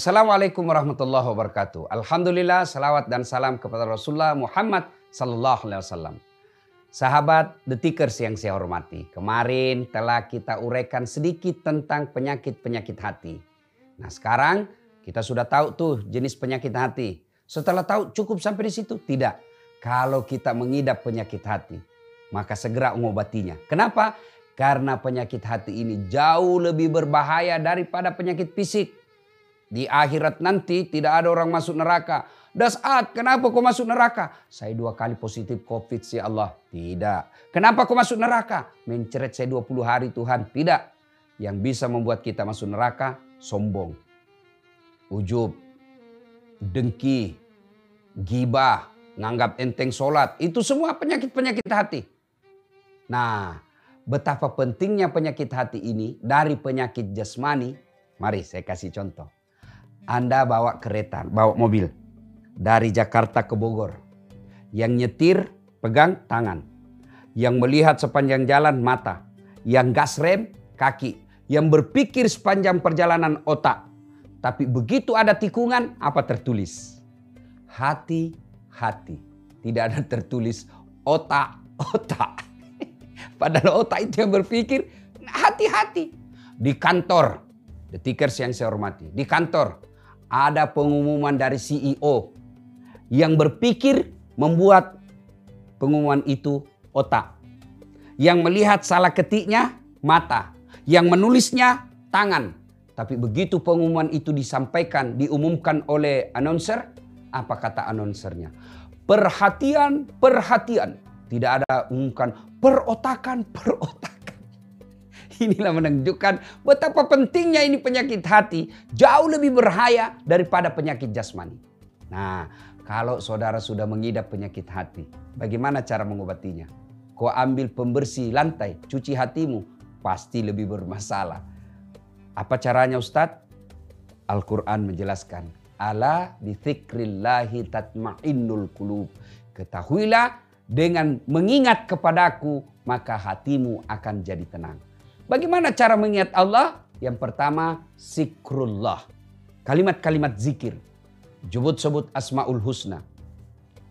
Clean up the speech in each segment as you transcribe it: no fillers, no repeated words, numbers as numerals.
Assalamualaikum warahmatullahi wabarakatuh. Alhamdulillah, salawat dan salam kepada Rasulullah Muhammad sallallahu alaihi wasallam. Sahabat Detikers yang saya hormati, kemarin telah kita uraikan sedikit tentang penyakit-penyakit hati. Nah sekarang kita sudah tahu tuh jenis penyakit hati. Setelah tahu cukup sampai di situ? Tidak. Kalau kita mengidap penyakit hati, maka segera mengobatinya. Kenapa? Karena penyakit hati ini jauh lebih berbahaya daripada penyakit fisik. Di akhirat nanti tidak ada orang masuk neraka. Das'at, kenapa kau masuk neraka? Saya 2 kali positif COVID ya Allah. Tidak. Kenapa kau masuk neraka? Menceret saya 20 hari Tuhan. Tidak. Yang bisa membuat kita masuk neraka, sombong, ujub, dengki, gibah, nganggap enteng sholat. Itu semua penyakit-penyakit hati. Nah, betapa pentingnya penyakit hati ini dari penyakit jasmani. Mari saya kasih contoh. Anda bawa kereta, bawa mobil dari Jakarta ke Bogor. Yang nyetir pegang tangan. Yang melihat sepanjang jalan mata. Yang gas rem kaki. Yang berpikir sepanjang perjalanan otak. Tapi begitu ada tikungan, apa tertulis? Hati-hati. Tidak ada tertulis otak-otak. Padahal otak itu yang berpikir hati-hati. Di kantor, Detikers yang saya hormati, di kantor ada pengumuman dari CEO yang berpikir membuat pengumuman itu otak. Yang melihat salah ketiknya mata, yang menulisnya tangan. Tapi begitu pengumuman itu disampaikan, diumumkan oleh announcer, apa kata announcernya? Perhatian, perhatian. Tidak ada umumkan perotakan, perotakan. Inilah menunjukkan betapa pentingnya ini penyakit hati. Jauh lebih berbahaya daripada penyakit jasmani. Nah, kalau saudara sudah mengidap penyakit hati, bagaimana cara mengobatinya? Kau ambil pembersih lantai, cuci hatimu, pasti lebih bermasalah. Apa caranya Ustadz? Al-Quran menjelaskan. Ala bidzikrillahi tatma'innul qulub. Ketahuilah dengan mengingat kepadaku, maka hatimu akan jadi tenang. Bagaimana cara mengingat Allah? Yang pertama, zikrullah. Kalimat-kalimat zikir. Sebut Asmaul Husna.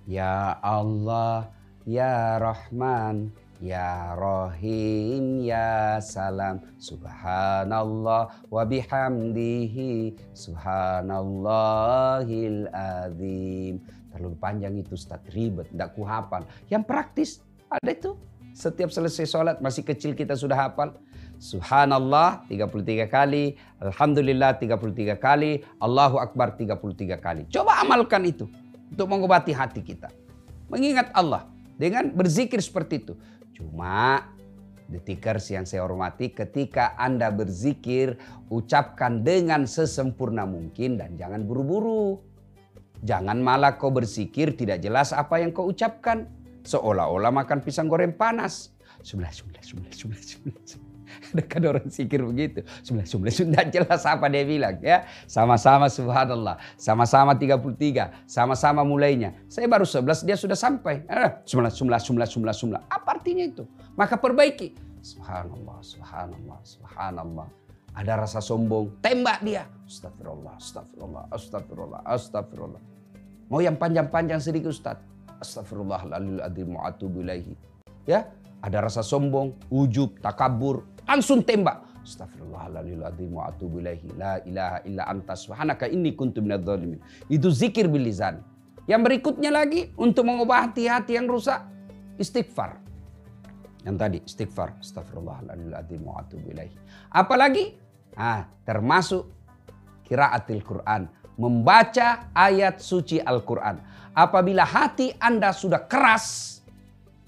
Ya Allah, Ya Rahman, Ya Rahim, Ya Salam. Subhanallah wa bihamdihi. Subhanallahil azim. Terlalu panjang itu Ustaz, ribet, tidak kuhafal. Yang praktis, ada itu. Setiap selesai sholat, masih kecil kita sudah hafal. Subhanallah 33 kali, Alhamdulillah 33 kali, Allahu Akbar 33 kali. Coba amalkan itu untuk mengobati hati kita. Mengingat Allah dengan berzikir seperti itu. Cuma Detikers yang saya hormati, ketika Anda berzikir, ucapkan dengan sesempurna mungkin dan jangan buru-buru. Jangan malah kau berzikir tidak jelas apa yang kau ucapkan. Seolah-olah makan pisang goreng panas. Sebelah. Ada orang zikir begitu. Tidak jelas apa dia bilang ya. Sama-sama subhanallah. Sama-sama 33. Sama-sama mulainya. Saya baru 11 dia sudah sampai. Subhanallah. Apa artinya itu? Maka perbaiki. Subhanallah, subhanallah, subhanallah. Ada rasa sombong. Tembak dia. Astagfirullah, astagfirullah, astagfirullah, astagfirullah. Mau yang panjang-panjang sedikit Ustaz. Astagfirullahaladzim wa atubu ilaihi. Ya, ada rasa sombong, ujub, takabur, langsung tembak. Astagfirullahaladzim wa atubu ilaihi. La ilaha illa anta subhanaka inni kuntu minadz dzalimin. Itu zikir bil lisan. Yang berikutnya lagi untuk mengobati hati yang rusak, istighfar. Yang tadi istighfar, astagfirullahaladzim wa atubu ilaihi. Apalagi? Termasuk qiraatil Quran, membaca ayat suci Al-Quran. Apabila hati Anda sudah keras,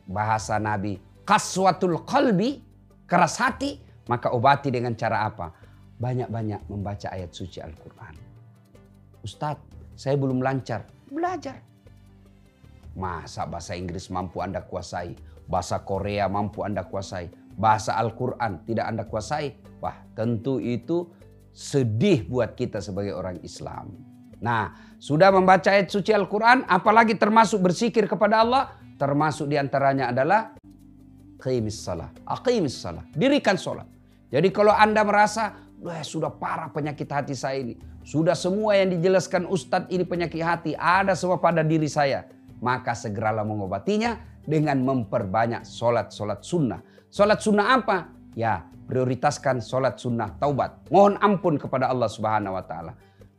bahasa Nabi, qaswatul qalbi, keras hati, maka obati dengan cara apa? Banyak-banyak membaca ayat suci Al-Quran. Ustadz, saya belum lancar. Belajar. Masa bahasa Inggris mampu Anda kuasai? Bahasa Korea mampu Anda kuasai? Bahasa Al-Quran tidak Anda kuasai? Wah, tentu itu sedih buat kita sebagai orang Islam. Nah, sudah membaca ayat suci Al-Quran, apalagi termasuk berzikir kepada Allah, termasuk diantaranya adalah aqimis salah. Dirikan sholat. Jadi kalau Anda merasa sudah parah penyakit hati saya ini. Sudah semua yang dijelaskan Ustadz ini penyakit hati, ada semua pada diri saya. Maka segeralah mengobatinya dengan memperbanyak sholat sunnah. Sholat sunnah apa? Ya, prioritaskan sholat sunnah taubat. Mohon ampun kepada Allah Subhanahu wa Ta'ala.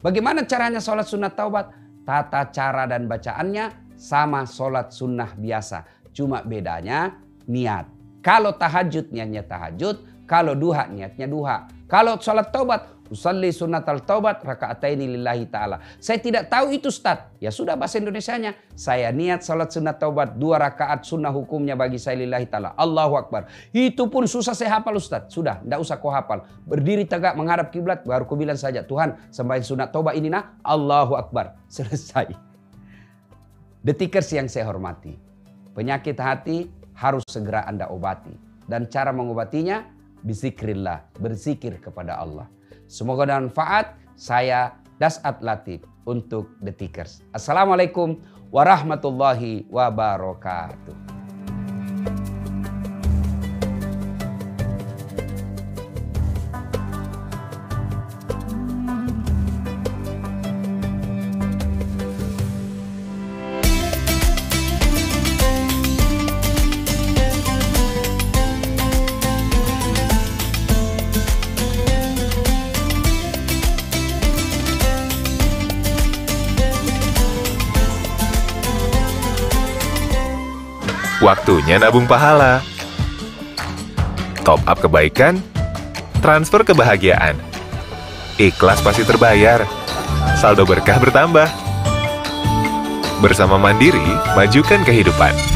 Bagaimana caranya sholat sunnah taubat? Tata cara dan bacaannya sama sholat sunnah biasa. Cuma bedanya niat. Kalau tahajud niatnya tahajud. Kalau duha niatnya duha. Kalau sholat taubat, usalli sunnatal taubat raka'ataini lillahi ta'ala. Saya tidak tahu itu Ustaz. Ya sudah bahasa Indonesianya. Saya niat sholat sunnah taubat 2 rakaat sunnah hukumnya bagi saya lillahi ta'ala. Allahu Akbar. Itu pun susah saya hafal Ustaz. Sudah, tidak usah kau hafal. Berdiri tegak menghadap kiblat baru kau bilang saja, Tuhan sembahyang sunat taubat ini nah. Allahu Akbar. Selesai. Detikers yang saya hormati. Penyakit hati harus segera Anda obati. Dan cara mengobatinya, bizikrillah, berzikir kepada Allah. Semoga bermanfaat. Saya Das'at Latif untuk Detikers. Assalamualaikum warahmatullahi wabarakatuh. Waktunya nabung pahala. Top up kebaikan, transfer kebahagiaan. Ikhlas pasti terbayar. Saldo berkah bertambah. Bersama Mandiri, majukan kehidupan.